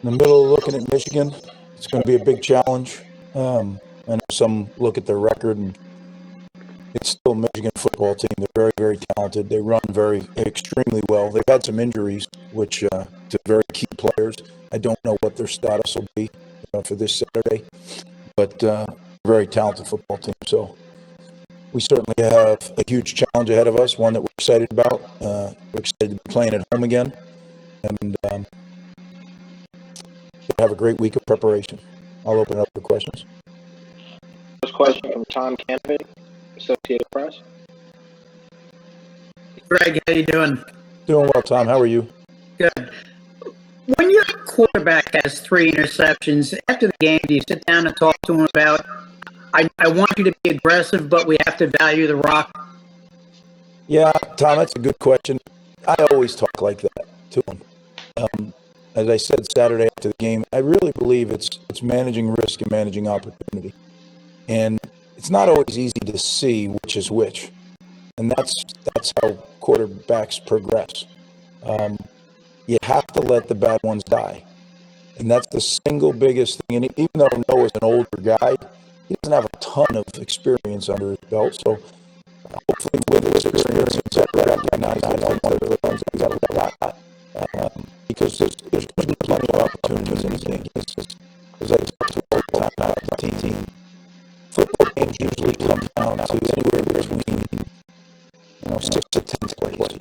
In the middle of looking at Michigan, it's going to be a big challenge. I know some look at their record, and it's still a Michigan football team. They're very, very talented. They run extremely well. They've had some injuries, which to very key players. I don't know what their status will be for this Saturday, but very talented football team. So we certainly have a huge challenge ahead of us, one that we're excited about. We're excited to be playing at home again, and have a great week of preparation. I'll open it up for questions. First question from Tom Canvey, Associated Press. Greg, how you doing? Doing well, Tom. How are you? Good. When your quarterback has 3 interceptions, after the game, do you sit down and talk to him about, I want you to be aggressive, but we have to value the rock? Yeah, Tom, that's a good question. I always talk like that to him. As I said Saturday after the game, I really believe it's managing risk and managing opportunity. And it's not always easy to see which is which. And that's how quarterbacks progress. You have to let the bad ones die. And that's the single biggest thing. And even though Noah's an older guy, he doesn't have a ton of experience under his belt. So hopefully with his experience, he's recognized that one of the things that he's got to let out. Because there's going to be plenty of opportunities in the game. As I talk to all the time out of the team, football games usually come down to anywhere between 6 to 10 plays.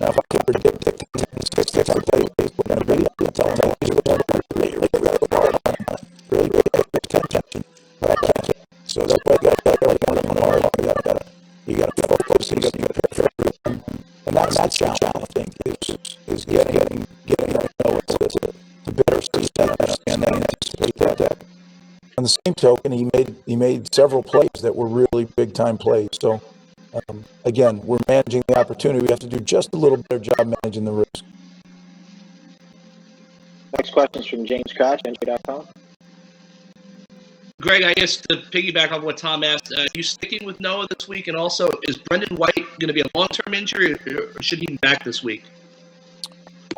Now, if I can predict that the 6 to 10 plays we're going to be, I'll tell them these are really pay attention, but I can't. So that's why you got to you got to focus and you got to prepare for them. And that's the challenge, I think, is getting to better understand that and anticipate that. On the same token, he made several plays that were really big time plays. So again, we're managing the opportunity. We have to do just a little better job managing the risk. Next question is from James Koch, NJ.com. Greg, I guess to piggyback on what Tom asked, are you sticking with Noah this week? And also, is Brendan White going to be a long-term injury, or should he be back this week?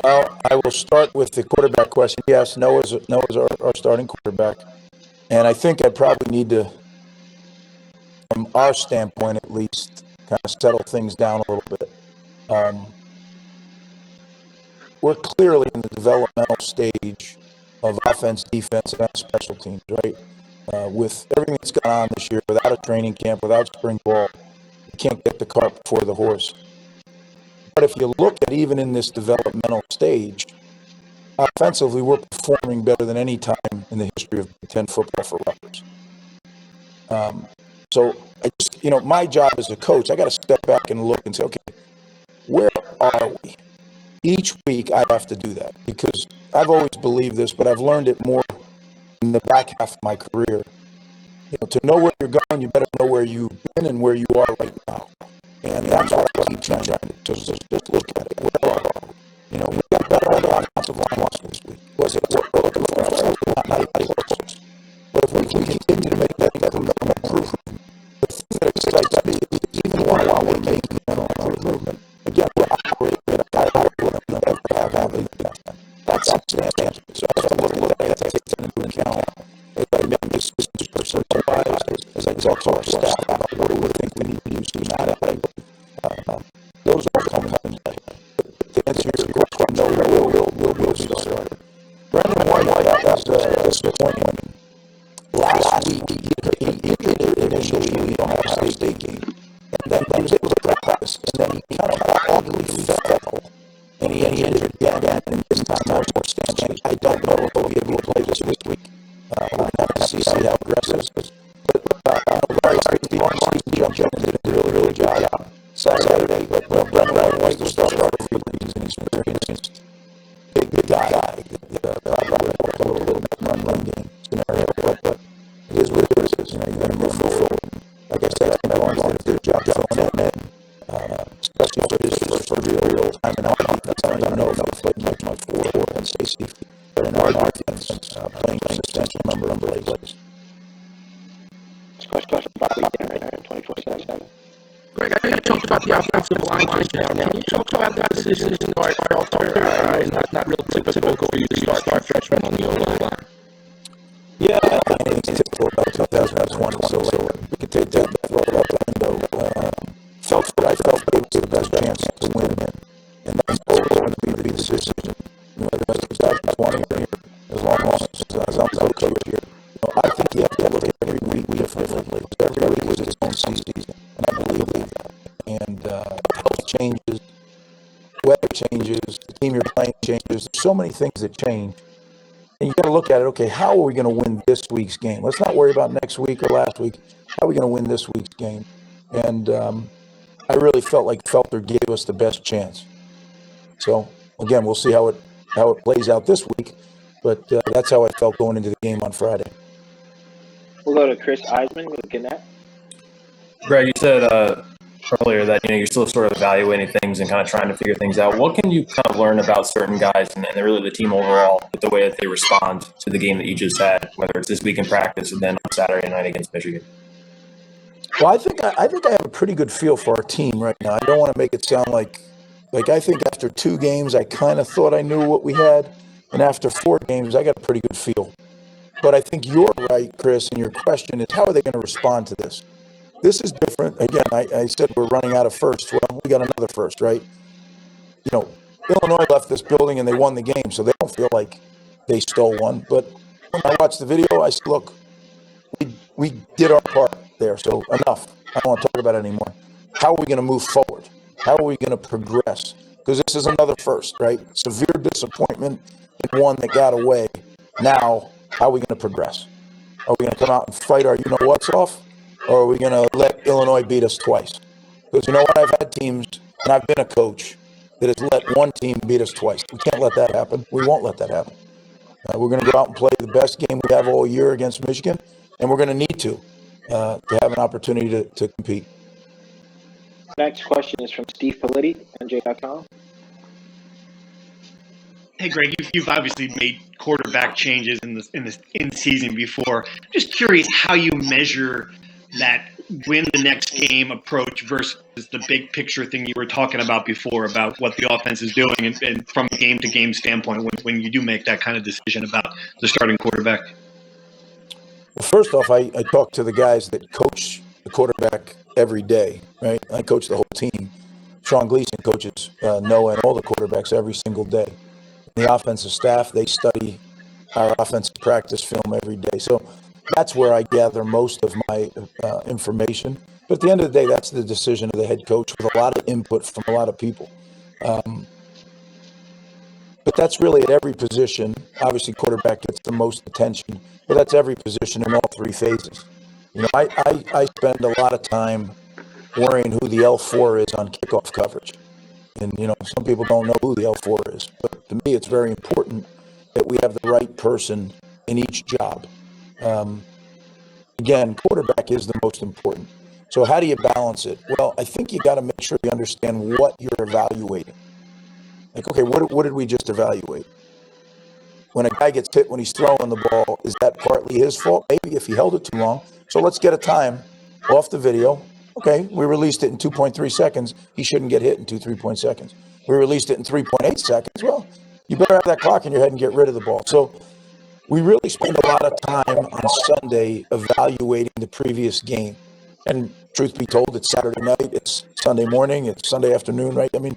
Well, I will start with the quarterback question. Yes, Noah's our starting quarterback. And I think I probably need to, from our standpoint at least, kind of settle things down a little bit. We're clearly in the developmental stage of offense, defense, and special teams, right? With everything that's gone on this year, without a training camp, without spring ball, you can't get the cart before the horse. But if you look at even in this developmental stage, offensively, we're performing better than any time in the history of Big Ten football for Rutgers. So, my job as a coach, I got to step back and look and say, okay, where are we? Each week, I have to do that because I've always believed this, but I've learned it more in the back half of my career. To know where you're going, you better know where you've been and where you are right now. And that's what I keep trying to do. Just look at it. Where are we? We got better on the offensive line last week. Was it what we're looking for? Not close. But if we can continue to make that improvement, the thing that excites me is even while we're making that improvement, again, we're operating at a higher level than we ever have in the past. That's outstanding. So I have to look at that, take that into account. As I make this percentile-wise, as I talk to our staff about what do we think we need to use to not add, those are coming up in play. To answer your question, no, we'll be the starter. Brendan White has a disappointment. Last week, he did initially the Ohio State game, and then he was able to practice, and then he kind of oddly fell, and he injured again, and this time more substantially. I don't know if he'll be able to play this week. We'll have to see how aggressive it is. But Larry jumped did a really job Saturday, but Brendan White was the starter for the reason he's experienced. Big guy. Probably a little bit run game scenario, but it is what it is. You got to move forward. Like I said, I think Lawrence did a good job filling that in, especially for his first real time in our defense. I don't know if he'll play much for and Stacey, but in our defense, playing a substantial number of plays. Question about the 24/7. Greg, I think you talked about the offensive line. Can you talk about God's decision to start Arthur, not real typical for you to start freshman on the O-line. Yeah, I think it's typical about 2020. So we could take that back right out the window. Felt what I felt gave us the best chance to win, and that's always going to be the decision. The best 2020 here, as long as I'm coach here. I think you have to look at every week differently. Every week was its own season, and I believe that. And health changes, weather changes, the team you're playing changes. There's so many things that change. And you got to look at it, okay, how are we going to win this week's game? Let's not worry about next week or last week. How are we going to win this week's game? And I really felt like Felter gave us the best chance. So, again, we'll see how it plays out this week. But that's how I felt going into the game on Friday. We'll go to Chris Eisman with Gannett. Greg, you said earlier that you're still sort of evaluating things and kind of trying to figure things out. What can you kind of learn about certain guys and really the team overall with the way that they respond to the game that you just had, whether it's this week in practice and then on Saturday night against Michigan? Well, I think I have a pretty good feel for our team right now. I don't want to make it sound like I think after 2 games I kind of thought I knew what we had, and after 4 games I got a pretty good feel. But I think you're right, Chris, and your question is how are they going to respond to this? This is different. Again, I said we're running out of first. Well, we got another first, right? Illinois left this building and they won the game, so they don't feel like they stole one. But when I watched the video, I said, look, we did our part there, so enough. I don't want to talk about it anymore. How are we going to move forward? How are we going to progress? Because this is another first, right? Severe disappointment in one that got away. Now, how are we going to progress? Are we going to come out and fight our you-know-what's off? Or are we going to let Illinois beat us twice? Because you know what? I've had teams, and I've been a coach, that has let one team beat us twice. We can't let that happen. We won't let that happen. We're going to go out and play the best game we have all year against Michigan, and we're going to need to have an opportunity to compete. Next question is from Steve Politi, NJ.com. Hey, Greg, you've obviously made quarterback changes in season before. I'm just curious how you measure that win the next game approach versus the big picture thing you were talking about before about what the offense is doing and from a game to game standpoint when you do make that kind of decision about the starting quarterback. Well, first off, I talk to the guys that coach the quarterback every day, right? I coach the whole team. Sean Gleason coaches Noah and all the quarterbacks every single day. The offensive staff, they study our offensive practice film every day. So that's where I gather most of my information. But at the end of the day, that's the decision of the head coach with a lot of input from a lot of people. But that's really at every position. Obviously, quarterback gets the most attention, but that's every position in all 3 phases. I spend a lot of time worrying who the L4 is on kickoff coverage. And, some people don't know who the L4 is. But to me, it's very important that we have the right person in each job. Again, quarterback is the most important. So how do you balance it? Well, I think you got to make sure you understand what you're evaluating. Like, okay, what did we just evaluate? When a guy gets hit when he's throwing the ball, is that partly his fault? Maybe if he held it too long. So let's get a time off the video. Okay, we released it in 2.3 seconds. He shouldn't get hit in 3 seconds. We released it in 3.8 seconds. Well, you better have that clock in your head and get rid of the ball. So we really spend a lot of time on Sunday evaluating the previous game. And truth be told, it's Saturday night, it's Sunday morning, it's Sunday afternoon, right? I mean,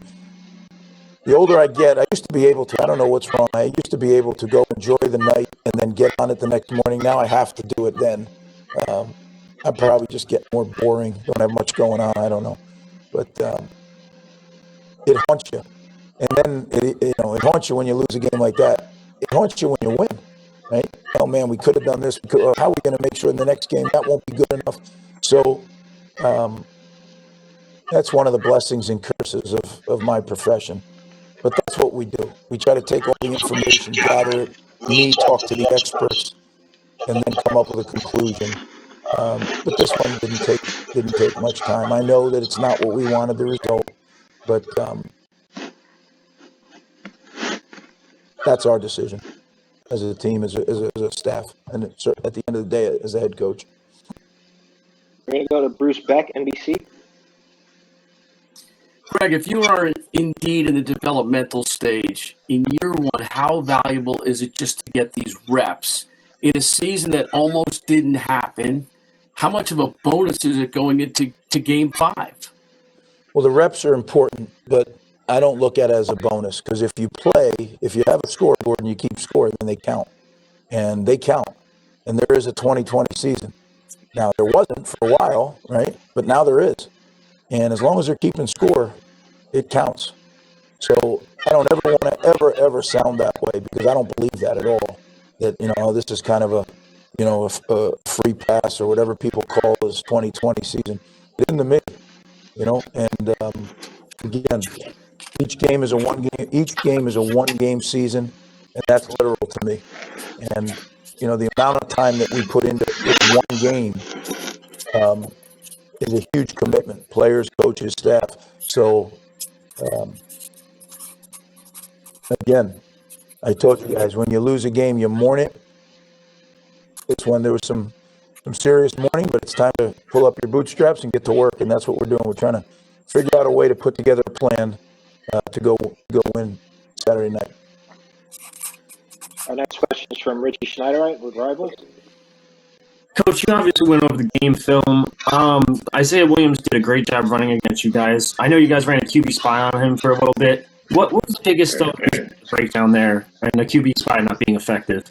the older I get, I used to be able to, I don't know what's wrong, I used to be able to go enjoy the night and then get on it the next morning. Now I have to do it then. I probably just get more boring, don't have much going on, I don't know. But it haunts you. And then, it haunts you when you lose a game like that. It haunts you when you win, right? Oh, man, we could have done this. How are we going to make sure in the next game that won't be good enough? So that's one of the blessings and curses of my profession. But that's what we do. We try to take all the information, gather it, talk to the experts, and then come up with a conclusion. But this one didn't take much time. I know that it's not what we wanted the result, but that's our decision as a team, as a staff, and at the end of the day, as a head coach. We're going to go to Bruce Beck, NBC. Greg, if you are indeed in the developmental stage, in year one, how valuable is it just to get these reps in a season that almost didn't happen? How much of a bonus is it going into game 5? Well, the reps are important, but I don't look at it as a bonus because if you have a scoreboard and you keep scoring, then they count. And they count. And there is a 2020 season. Now, there wasn't for a while, right? But now there is. And as long as they're keeping score, it counts. So I don't ever want to ever sound that way because I don't believe that at all. That, this is kind of a free pass or whatever people call this 2020 season. It isn't to me, and again, each game is a one game season, and that's literal to me. And, the amount of time that we put into one game is a huge commitment, players, coaches, staff. So, again, I told you guys, when you lose a game, you mourn it. It's when there was some serious mourning, but it's time to pull up your bootstraps and get to work, and that's what we're doing. We're trying to figure out a way to put together a plan to go win Saturday night. Our next question is from Richie Schneiderite with Rivals. Coach, you obviously went over the game film. Isaiah Williams did a great job running against you guys. I know you guys ran a QB spy on him for a little bit. What was the biggest breakdown there and the QB spy not being effective?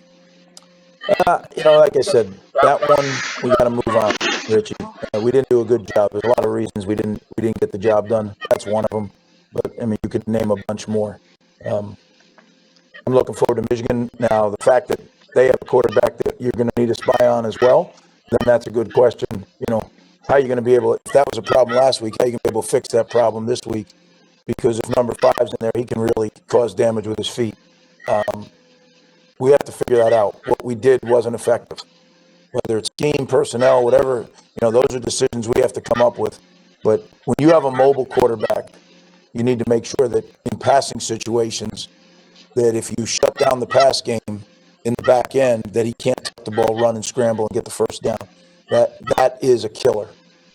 Like I said, that one we got to move on, Richie. We didn't do a good job. There's a lot of reasons we didn't get the job done. That's one of them. But you could name a bunch more. I'm looking forward to Michigan. Now, the fact that they have a quarterback that you're going to need to spy on as well, then that's a good question. How are you going to be able? If that was a problem last week, how are you going to be able to fix that problem this week? Because if number 5's in there, he can really cause damage with his feet. We have to figure that out. What we did wasn't effective. Whether it's scheme, personnel, whatever, those are decisions we have to come up with. But when you have a mobile quarterback, you need to make sure that in passing situations, that if you shut down the pass game in the back end, that he can't tuck the ball, run and scramble and get the first down. That is a killer,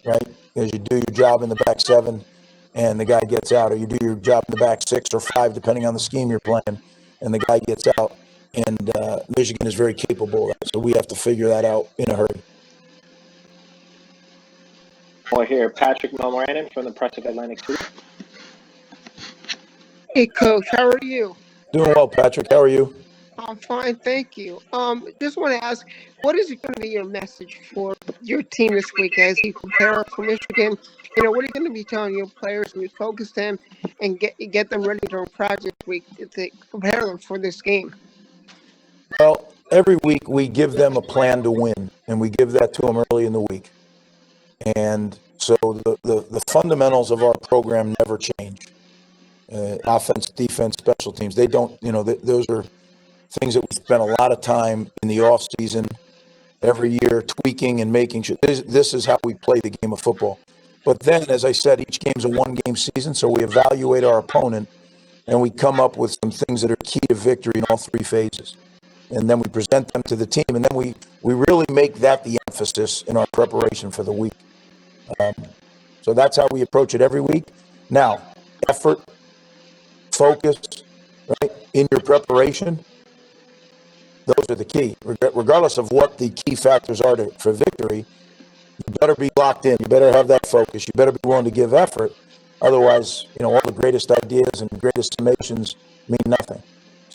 right? Because you do your job in the back 7 and the guy gets out, or you do your job in the back 6 or 5, depending on the scheme you're playing, and the guy gets out. And Michigan is very capable of that, so we have to figure that out in a hurry. We'll hear Patrick Melmoranen from the Press of Atlantic City. Hey, Coach, how are you? Doing well, Patrick. How are you? I'm fine, thank you. Just want to ask, what is going to be your message for your team this week as you prepare for Michigan? What are you going to be telling your players to focus them and get them ready during practice week to prepare them for this game? Well, every week we give them a plan to win, and we give that to them early in the week. And so the fundamentals of our program never change. Offense, defense, special teams. They don't, those are things that we spend a lot of time in the off season every year tweaking and making sure. This is how we play the game of football. But then, as I said, each game's a one-game season, so we evaluate our opponent, and we come up with some things that are key to victory in all 3 phases. And then we present them to the team, and then we really make that the emphasis in our preparation for the week. So that's how we approach it every week. Now, effort, focus, right, in your preparation, those are the key. Regardless of what the key factors are for victory, you better be locked in. You better have that focus. You better be willing to give effort. Otherwise, all the greatest ideas and greatest summations mean nothing.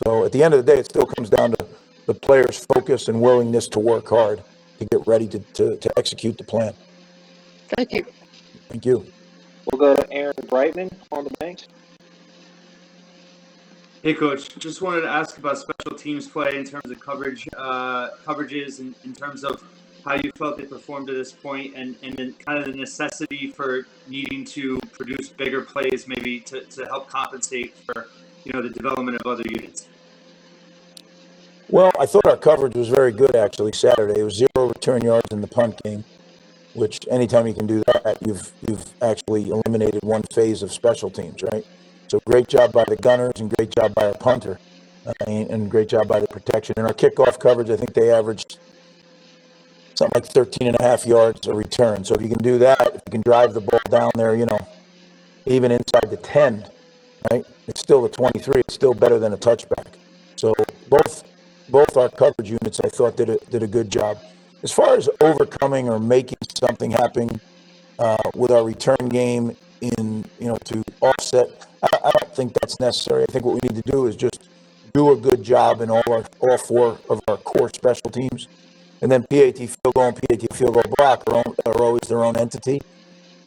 So at the end of the day, it still comes down to the player's focus and willingness to work hard to get ready to execute the plan. Thank you. Thank you. We'll go to Aaron Brightman on the banks. Hey, Coach. Just wanted to ask about special teams play in terms of coverages, and in terms of how you felt they performed to this point, and then kind of the necessity for needing to produce bigger plays, maybe to help compensate for the development of other units. Well, I thought our coverage was very good actually Saturday. It was 0 return yards in the punt game, which anytime you can do that, you've actually eliminated one phase of special teams, right? So great job by the gunners and great job by our punter, and great job by the protection. In our kickoff coverage, I think they averaged something like 13 and a half yards a return. So if you can do that, if you can drive the ball down there, even inside the 10, right? It's still the 23. It's still better than a touchback. So both our coverage units, I thought, did a good job. As far as overcoming or making something happen with our return game to offset, I don't think that's necessary. I think what we need to do is just do a good job in all four of our core special teams. And then PAT field goal and PAT field goal block are always their own entity.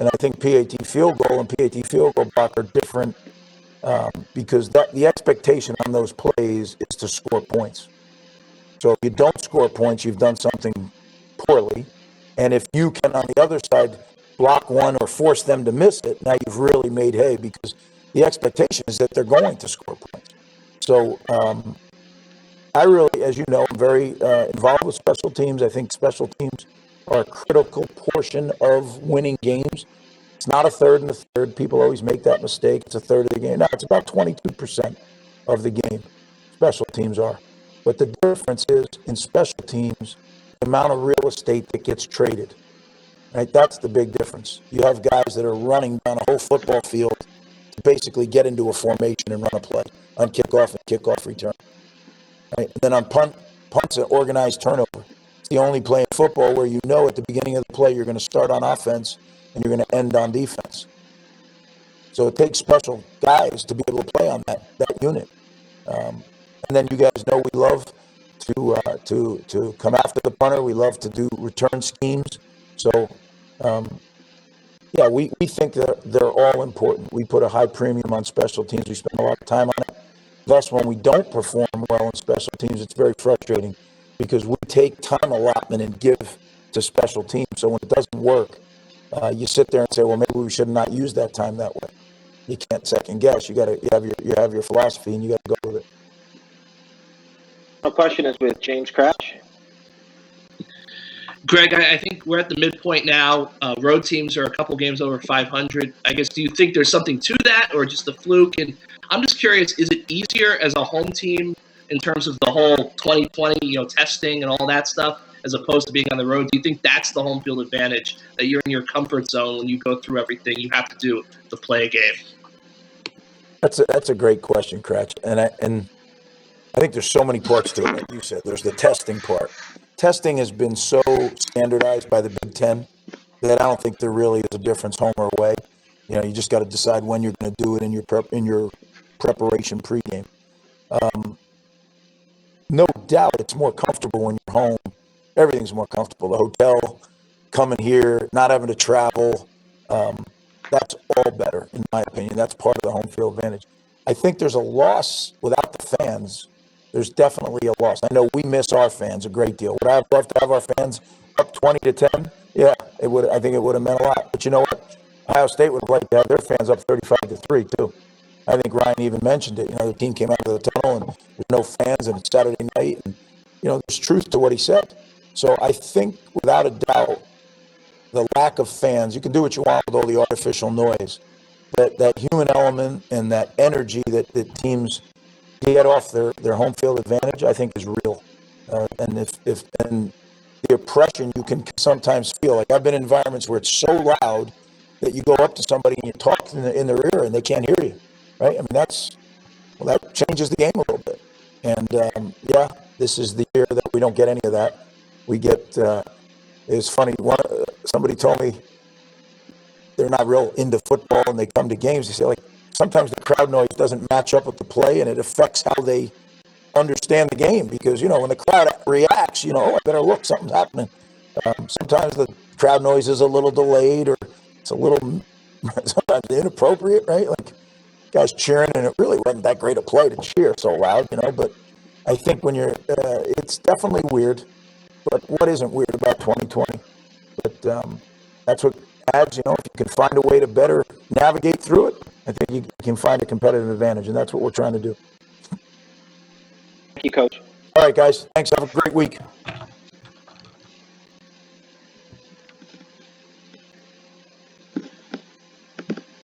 And I think PAT field goal and PAT field goal block are different because the expectation on those plays is to score points. So if you don't score points, you've done something poorly. And if you can, on the other side, block one or force them to miss it, now you've really made hay because the expectation is that they're going to score points. So I really, as you know, I'm very involved with special teams. I think special teams are a critical portion of winning games. It's not a third and a third. People always make that mistake. It's a third of the game. No, it's about 22% of the game. Special teams are. But the difference is in special teams, the amount of real estate that gets traded. Right? That's the big difference. You have guys that are running down a whole football field to basically get into a formation and run a play on kickoff and kickoff return. Right? And then on punt's an organized turnover. It's the only play in football where you know at the beginning of the play you're going to start on offense and you're going to end on defense. So it takes special guys to be able to play on that unit. And then you guys know we love to come after the punter. We love to do return schemes. So, we think that they're all important. We put a high premium on special teams. We spend a lot of time on it. Thus, when we don't perform well in special teams, it's very frustrating because we take time allotment and give to special teams. So when it doesn't work, you sit there and say, well, maybe we should not use that time that way. You can't second guess. You have your philosophy and you got to go with it. My question is with James Crouch. Greg, I think we're at the midpoint now. Road teams are a couple games over 500. I guess, do you think there's something to that or just a fluke? And I'm just curious, is it easier as a home team in terms of the whole 2020, testing and all that stuff, as opposed to being on the road? Do you think that's the home field advantage, that you're in your comfort zone when you go through everything you have to do to play a game? That's a great question, Cratch. And I think there's so many parts to it. Like you said, there's the testing part. Testing has been so standardized by the Big Ten that I don't think there really is a difference home or away. You just got to decide when you're going to do it in your preparation pregame. No doubt, it's more comfortable when you're home. Everything's more comfortable. The hotel, coming here, not having to travel. That's all better, in my opinion. That's part of the home field advantage. I think there's a loss without the fans. There's definitely a loss. I know we miss our fans a great deal. Would I have loved to have our fans up 20-10? Yeah, it would. I think it would have meant a lot. But you know what? Ohio State would have liked to have their fans up 35-3 too. I think Ryan even mentioned it. The team came out of the tunnel and there's no fans and it's Saturday night. And there's truth to what he said. So I think without a doubt, the lack of fans, you can do what you want with all the artificial noise. That human element and that energy that teams get off their home field advantage, I think is real. And the oppression you can sometimes feel. Like I've been in environments where it's so loud that you go up to somebody and you talk in their ear and they can't hear you, right? I mean, that changes the game a little bit. And this is the year that we don't get any of that. We get. It's funny. Somebody told me they're not real into football and they come to games. They say sometimes the crowd noise doesn't match up with the play and it affects how they understand the game because, when the crowd reacts, I better look, something's happening. Sometimes the crowd noise is a little delayed or it's a little sometimes inappropriate, right? Like guys cheering and it really wasn't that great a play to cheer so loud, but I think when you're, it's definitely weird, but what isn't weird about 2020? But that's what adds, if you can find a way to better navigate through it, I think you can find a competitive advantage, and that's what we're trying to do. Thank you, Coach. All right, guys. Thanks. Have a great week.